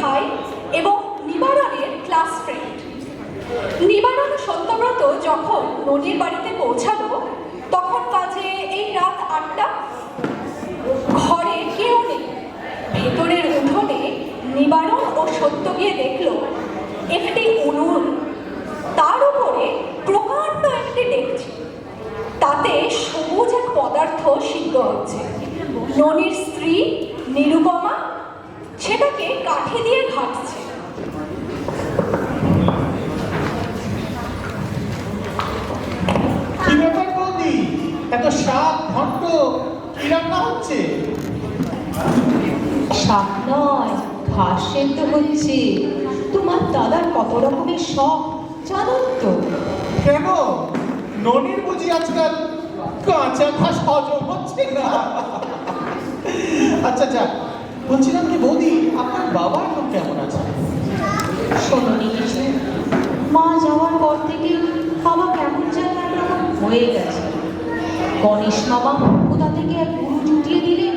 ভাই এবং নিবারণের ক্লাস ফ্রেন্ড। নিবারণ ও সত্যব্রত যখন ননির বাড়িতে পৌঁছালো তখন বাজে এই রাত 8টা। ঘরে কেউ নেই। ভেতরের উঠোনে নিবারণ ও সত্য গিয়ে দেখল একটি উনুন, তার উপরে প্রকাণ্ড একটি ডেকচি, তাতে সবুজ এক পদার্থ সিদ্ধ হচ্ছে। ননির স্ত্রী নিরুপমা সেটাকে কাঠি দিয়ে ঘাঁটছে। কি ব্যাপার বৌদি, এত শাক ঘন্ট কি রান্না হচ্ছে? শাক নয়, ঘাস সেদ্ধ হচ্ছে। তোমার দাদার কত রকমের শখ জানো তো? কেন, ননির বুঝি আজকাল কাঁচা ঘাস হজম হচ্ছে না? আচ্ছা আচ্ছা, বলছিলাম কি বৌদি, আপনার বাবা এখন কেমন আছে? শোনোনি কিছু? মা যাওয়ার পর থেকে বাবা কেমন যেন একরকম হয়ে গেছে। গণেশ মামা কোথা থেকে এক গুরু জুটিয়ে দিলেন,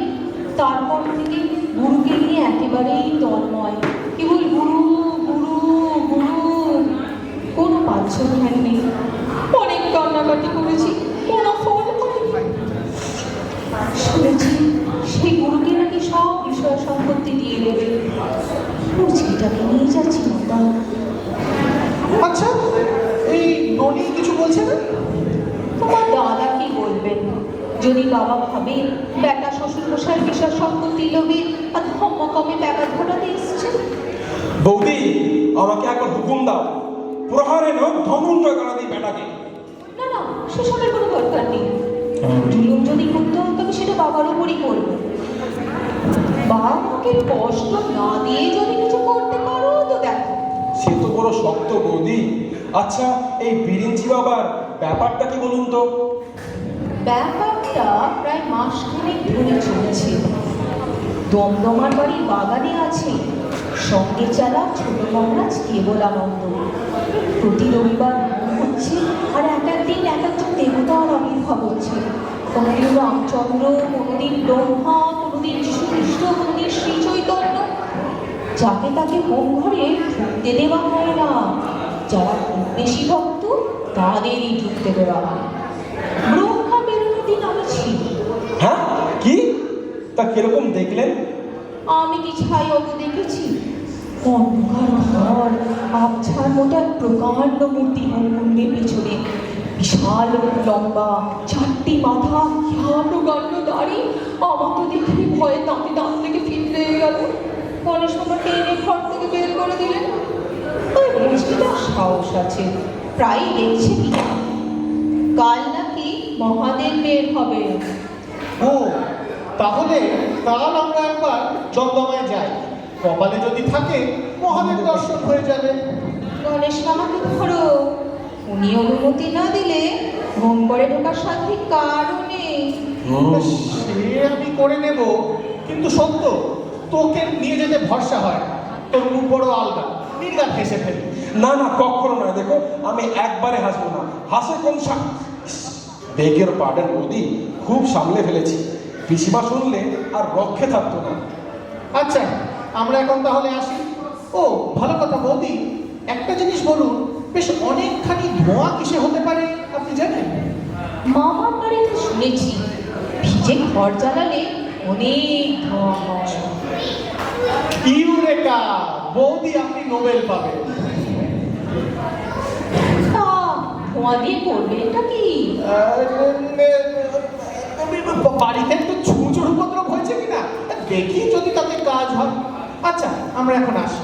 তারপর থেকে গুরুকে নিয়ে একেবারেই তন্ময়। কেবল গুরু গুরু গুরু, কোনো পাচ্ছ ধ্যান নেই। অনেক কান্নাকাটি করেছি, কোনো ফল হয়নি। শুনেছি সেই গুরুকে নাকি সব বিষয় সম্পত্তি দিয়ে দেবে। মুচিটাকে নিয়ে যাচ্ছি না। আচ্ছা, এই ননি কিছু বলছে না? তোমার দাদা কি বলবেন? যদি বাবা ভাবে বেটা শ্বশুর মশাই বিষয় সম্পত্তি লোভে আর ধম্মকমে ব্যাঘাত ঘটাতে এসছে। বৌদি, আমাকে একবার হুকুম দাও, প্রহারে নয় ধনঞ্জয় করা দিই বেটাকে। না না, সেসবের কোনো দরকার নেই। জুলুম যদি করতে হয় তবে সেটা বাবার উপরই করবো। বাবাকে কষ্ট না দিয়ে যদি কিছু করতে পারো তো দেখো। সে তো বড় শক্ত বৌদি। আচ্ছা, এই বিরিঞ্চি বাবার ব্যাপারটা কি বলুন তো? ব্যাপারটা প্রায় মাসখানেক ধরে চলেছে। দমদমার বাড়ির বাগানে আছে সঙ্গে চালা ছোট মহারাজ কেবলানন্দ। প্রতি রবিবার হচ্ছে, আর এক একদিন এক একজন দেবতার আবির্ভাব হচ্ছে। কোনোদিন রামচন্দ্র, কোনোদিন ব্রহ্মা, কোনোদিন যীশু খ্রিস্ট, কোনোদিন শ্রী চৈতন্য। যাকে তাকে হোম ঘরে ঢুকতে দেওয়া হয় না। যারা খুব বেশি ভক্ত তাদেরই ঢুকতে দেওয়া হয়। ব্রহ্মা বেরোনোর দিন আমি ছিল। হ্যাঁ, কি? তা কিরকম দেখলেন? আমি কি ছাই অত দেখেছি? অন্ধকার ঘর, আবছার মতো এক প্রকাণ্ড মূর্তি মন্দিরের পেছনে। বিশাল লম্বা, 4টি মাথা, প্রকাণ্ড দাড়ি। আমার তো দেখে ভয়ে দাঁতে দাঁত থেকে ফিরে গেল। গণেশ মামা টেনে ঘর থেকে বের করে দিলেন। ওই বুঝিটা সাহস আছে, প্রায় দেখছে কিনা। কাল নাকি মহাদেব বের হবে। ও, তাহলে কাল আমরা একবার দমদমায় যাই। কপালে যদি থাকে মহাদেব দর্শন হয়ে যাবে। গণেশ মামাকে ধরো, উনি অনুমতি না দিলে ঘুম করে ঢোকার সাথে কারণে। সে আমি করে নেব, কিন্তু সত্য তোকে নিয়ে যেতে ভরসা হয় না। তোর মুখ বড় আলগা, নির্গাত হেসে ফেলি। না না, কখনো নয়। দেখো, আমি একবারে হাসবো না। হাসে কোন বেগের পার্ডেন বৌদি, খুব সামলে ফেলেছি। পিসিমা শুনলে আর রক্ষে থাকতো না। আচ্ছা, আমরা এখন তাহলে আসি। ও ভালো কথা বৌদি, একটা জিনিস বলুন, বেশ অনেকখানি ধোঁয়া কিসে হতে পারে আপনি জানেন? মামার বাড়িতে শুনেছি ভিজে ঘর জ্বালালে অনেক ধোঁয়া হয়। ইউরেকা! বৌদি, আপনি নোবেল পাবেন। তা ধোঁয়া দিয়ে করবে এটা কি? বাড়িতে একটু ছুঁচোর উপদ্রব হয়েছে কিনা দেখি, যদি তাতে কাজ হয়। আচ্ছা, আমরা এখন আসি।